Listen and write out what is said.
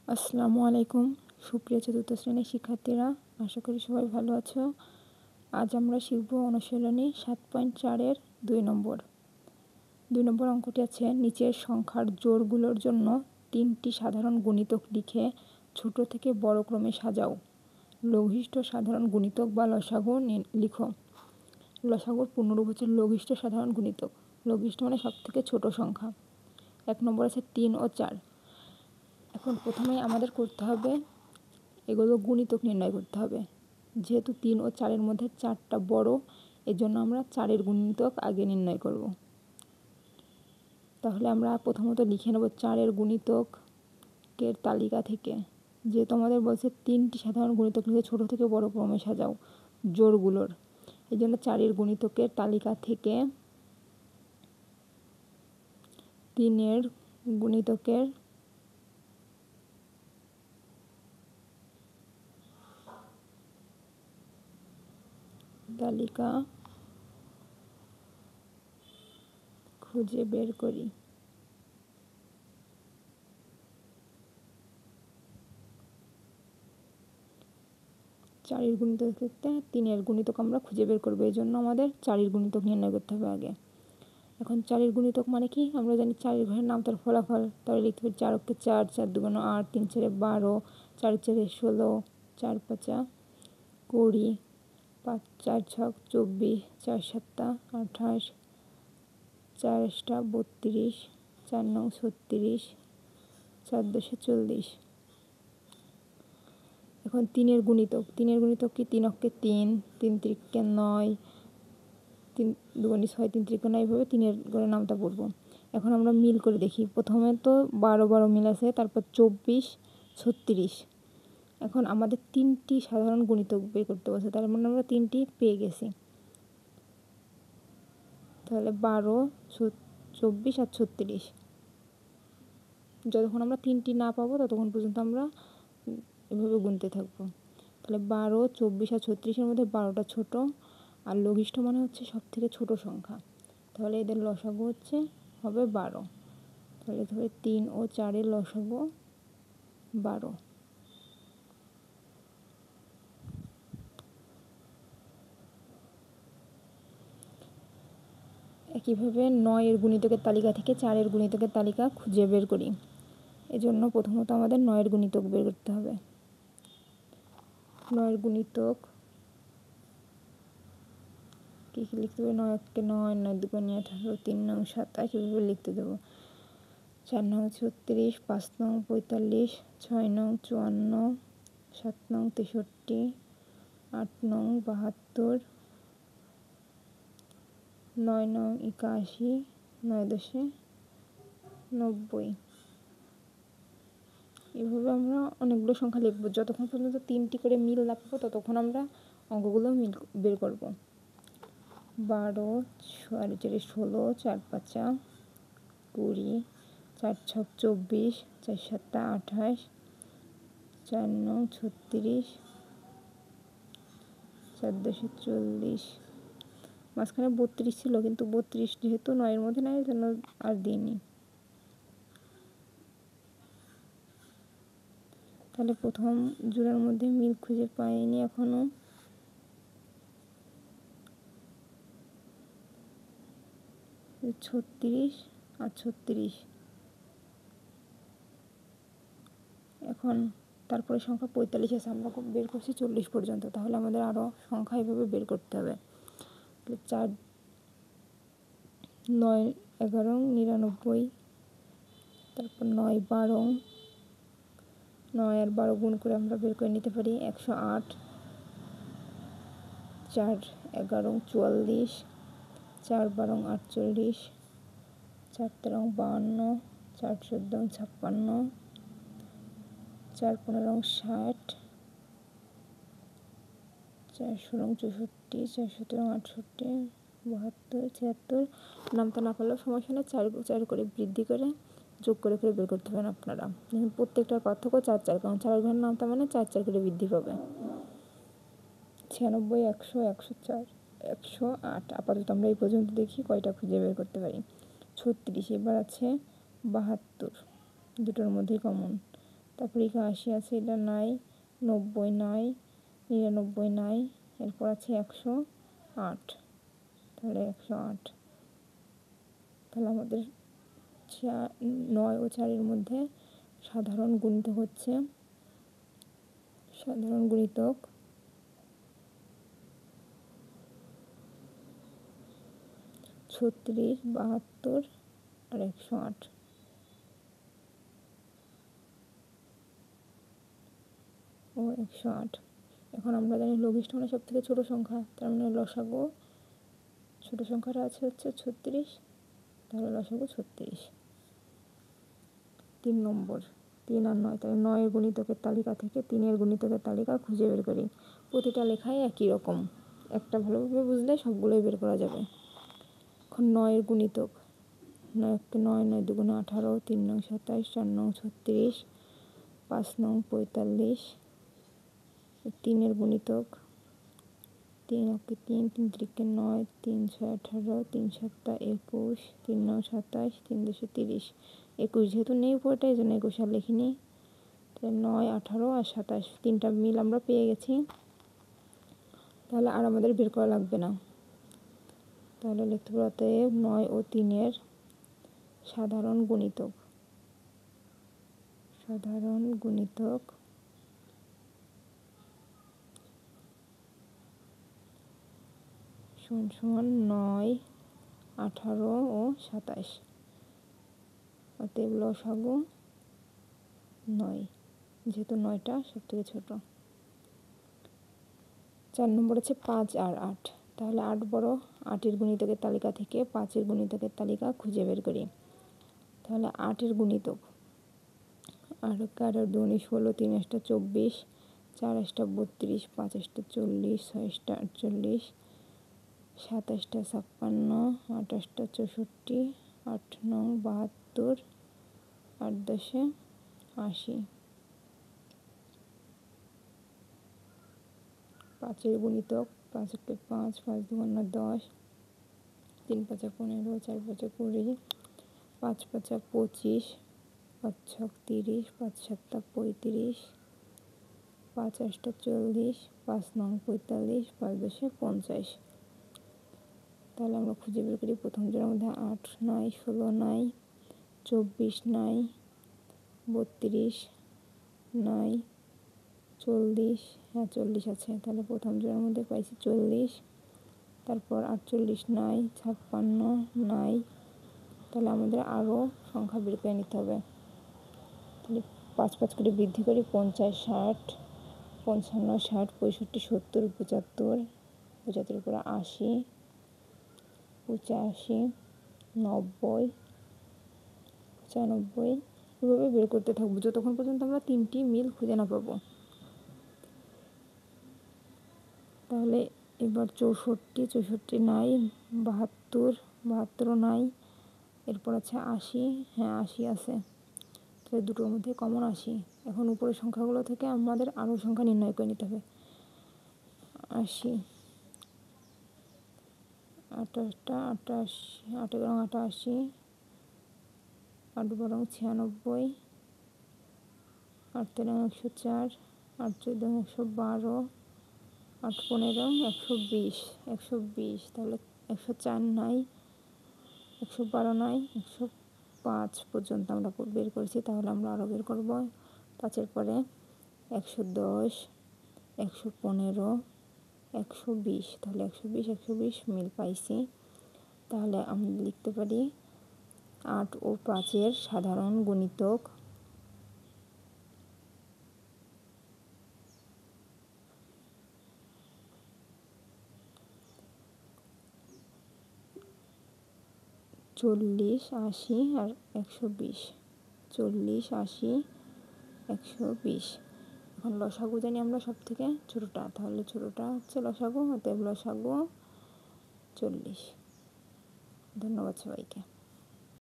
আসসালামু আলাইকুম সুপ্রিয় চতুর্থ শ্রেণীর শিক্ষার্থীরা, আশা করি সবাই ভালো আছো। আজ আমরা শিখব অনুশীলনী 7.4-এর 2 নম্বর অঙ্কটি আছে, নিচের সংখ্যার জোড়গুলোর জন্য 3টি সাধারণ গুণিতক লিখে ছোট থেকে বড় ক্রমে সাজাও। লঘিষ্ঠ সাধারণ গুণিতক বা লসাগু লিখো। লসাগুর পূর্ণরূপ হচ্ছে লঘিষ্ঠ সাধারণ গুণিতক। লঘিষ্ঠ মানে সব থেকে ছোট সংখ্যা। 1 নম্বর আছে 3 ও 4। এখন প্রথমেই আমাদের করতে হবে এগুলো গুণিতক নির্ণয় করতে হবে। যেহেতু 3 ও 4-এর মধ্যে 4টা বড়, এজন্য আমরা 4-এর গুণিতক আগে নির্ণয় করব। তাহলে আমরা প্রথমত লিখে নেব 4-এর গুণিতকের তালিকা থেকে। যেহেতু আমাদের বলছে 3টি সাধারণ গুণিতক লিখে ছোট থেকে বড় ক্রমে সাজাও জোড়গুলোর, এই জন্য 4-এর গুণিতকের তালিকা থেকে 3-এর গুণিতকের তালিকা খুঁজে বের করি। 4-এর গুণিতক থেকে 3-এর গুণিতক আমরা খুঁজে বের করবো, এই জন্য আমাদের 4-এর গুণিতক নির্ণয় করতে হবে আগে। এখন 4-এর গুণিতক মানে কি? আমরা জানি 4-এর ঘরের নাম তার ফলাফল, তাহলে লিখতে পারি 4 অক্ষে 4, 4 দুগুণ 8, 3 4 12, 4 4 16, 4 5 20, 5 4 6 24, 4 7 28, 4 8 32, 4 9 36, 4 10 40। এখন 3-এর গুণিতক কি? 3 অক্ষে 3, 3 3 9, 3 দুগুণ 6, 3 3 9, এইভাবে 3-এর ঘরের নামটা পড়বো। এখন আমরা মিল করে দেখি। প্রথমে তো 12 মিল আছে, তারপর 24, 36। এখন আমাদের 3টি সাধারণ গুণিতক বের করতে বলছে, তার মানে আমরা 3টি পেয়ে গেছি। তাহলে 12, 24 আর 36। যতক্ষণ আমরা 3টি না পাবো ততক্ষণ পর্যন্ত আমরা এভাবে গুনতে থাকবো। তাহলে 12, 24 আর 36-এর মধ্যে 12টা ছোট, আর লঘিষ্ঠ মানে হচ্ছে সব থেকে ছোট সংখ্যা। তাহলে এদের লসাগু হবে 12। তাহলে 3 ও 4-এর লসাগু 12। একইভাবে 9-এর গুণিতকের তালিকা থেকে 4-এর গুণিতকের তালিকা খুঁজে বের করি। এজন্য প্রথমত আমাদের 9-এর গুণিতক বের করতে হবে। 9-এর গুণিতক কী লিখতে হবে? 9 অক্ষে 9, 9 দুগুণ 18, 3 9 27, এভাবে লিখতে দেবো। 4 9 36, 5 9 45, 6 9 54, 7 9 63, 8 9 72, 9 9 81, 9 10 90। এভাবে আমরা অনেকগুলো সংখ্যা লিখবো। যতক্ষণ পর্যন্ত 3টি করে মিল না পাবো ততক্ষণ আমরা অঙ্কগুলো মিল বের করবো। 12, 4 4 16, 4 5 20, 4 6 24, 4 7 28, 4 9 36, 4 10 40। মাঝখানে 32 ছিল, কিন্তু 32 যেহেতু 9-এর মধ্যে নাই, এই জন্য আর দিইনি। তাহলে প্রথম জোড়ার মধ্যে মিল খুঁজে পাইনি এখনো। ছত্রিশ আর 36। এখন তারপরে সংখ্যা 45 আছে, আমরা বের করছি 40 পর্যন্ত। তাহলে আমাদের আরও সংখ্যা এভাবে বের করতে হবে। 4 9 11 99, তারপর 9 12, 9 আর 12 গুণ করে আমরা বের করে নিতে পারি 108, 4 11 44, 4 12 48, 4 13 52, 4 14 56, 4 15 60, 4 16 64, 4 17 68, 72 76। নামটা না পারলেও সমস্যা নেই, 4 করে বৃদ্ধি করে যোগ করে করে বের করতে পারেন আপনারা। প্রত্যেকটার পার্থক্য 4 4, কারণ 4-এর ঘরের নামটা মানে 4 4 করে বৃদ্ধি পাবে। 96, 100, 104, 108। আপাতত আমরা এই পর্যন্ত দেখি কয়টা খুঁজে বের করতে পারি। 36, এবার আছে 72, দুটোর মধ্যেই কমন। তারপর 81 আছে, এটা নাই। 90 নাই, 99 নাই। এরপর আছে 108, তাহলে 108। তাহলে আমাদের 9 ও 4-এর মধ্যে সাধারণ গুণিতক হচ্ছে, সাধারণ গুণিতক 36, 72 আর 108। ও 108। এখন আমরা জানি লঘিষ্ঠ মানে সব থেকে ছোট সংখ্যা, তার মানে লসাগু ছোট সংখ্যাটা আছে হচ্ছে 36, তাহলে লসাগু 36। 3 নম্বর, 3 আর 9, তাহলে 9-এর গুণিতকের তালিকা থেকে 3-এর গুণিতকের তালিকা খুঁজে বের করি। প্রতিটা লেখাই একই রকম, একটা ভালোভাবে বুঝলে সবগুলোই বের করা যাবে। এখন 9-এর গুণিতক, 9 × 9, 9 × 2 = 18, 3 নং 27, 4 নং 36, 5 নং 45। 3-এর গুণিতক, 3 × 3, 3 × 3 = 9, 3 × 6 = 18, 3 × 7 = 21, 3 নং 27, 3 × 2 = 30। 21 যেহেতু নেই উপরটা, এই জন্য 21 আর লিখিনি। তাহলে 9, 18 আর 27, 3টা মিল আমরা পেয়ে গেছি। তাহলে আর আমাদের বের করা লাগবে না। তাহলে লিখতে পারো অতএব 9 ও 3-এর সাধারণ গুণিতক, সাধারণ গুণিতক সমান 9, 18 ও 27। অতএব লসাগু 9, যেহেতু 9টা সব থেকে ছোট। 4 নম্বর আছে 5 আর 8। তাহলে 8 বড়, 8-এর গুণিতকের তালিকা থেকে 5-এর গুণিতকের তালিকা খুঁজে বের করি। তাহলে 8-এর গুণিতক, 8 × 8 = 2 × 16, 3 × 8 = 24, 4 × 8 = 32, 5 × 8 = 40, 6 × 8 = 48, 7 × 8 = 56, 8 × 8 = 64, 8 নং 72, 8 × 10 = 80। 5-এর গুণিতক, 5 × 1 = 5, 5 × 2 = 10, 3 × 5 = 15, 4 × 5 = 20, 5 × 5 = 25, 5 × 6 = 30, 5 × 7 = 35, 5 × 8 = 40, 5 নং 45, 5 × 10 = 50। তাহলে আমরা খুঁজে বের করি। প্রথম জোড়ার মধ্যে 8 নাই, 16 নাই, 24 নাই, 32 নাই, 40, হ্যাঁ 40 আছে। তাহলে প্রথম জোড়ার মধ্যে পাইছি 40। তারপর 48 নাই, 56 নাই। তাহলে আমাদের আরও সংখ্যা বের করে নিতে হবে। তাহলে 5 5 করে বৃদ্ধি করি। 50, 60, 55, 60, 65, 70, 75, 75 উপরে 80, 85, 90, 95। এভাবে বের করতে থাকবো যতক্ষণ পর্যন্ত আমরা 3টি মিল খুঁজে না পাবো। তাহলে এবার 64, 64 নাই, 72, 72 নাই। এরপর আছে 80, হ্যাঁ 80 আছে। তাহলে দুটোর মধ্যে কমন 80। এখন উপরের সংখ্যাগুলো থেকে আমাদের আরও সংখ্যা নির্ণয় করে নিতে হবে। 80, 28টা 88, 8 × 88, 8 × 96, 8 × 13 = 104, 8 × 14 = 112, 8 × 15 = 120, 120। তাহলে 104 নাই, 112 নাই, 105 পর্যন্ত আমরা বের করেছি। তাহলে আমরা আরও বের করব। 5-এর পরে 110, 115, 120। তাহলে 120, 120 মিল পাইছি। তাহলে আমরা লিখতে পারি 8 ও 5-এর সাধারণ গুণিতক 40, 80 আর 120। 40, 80, 120। এখন লসাগু জানি আমরা সব থেকে ছোটোটা, তাহলে ছোটোটা হচ্ছে লসাগু, অতএব লসাগু 40। ধন্যবাদ সবাইকে।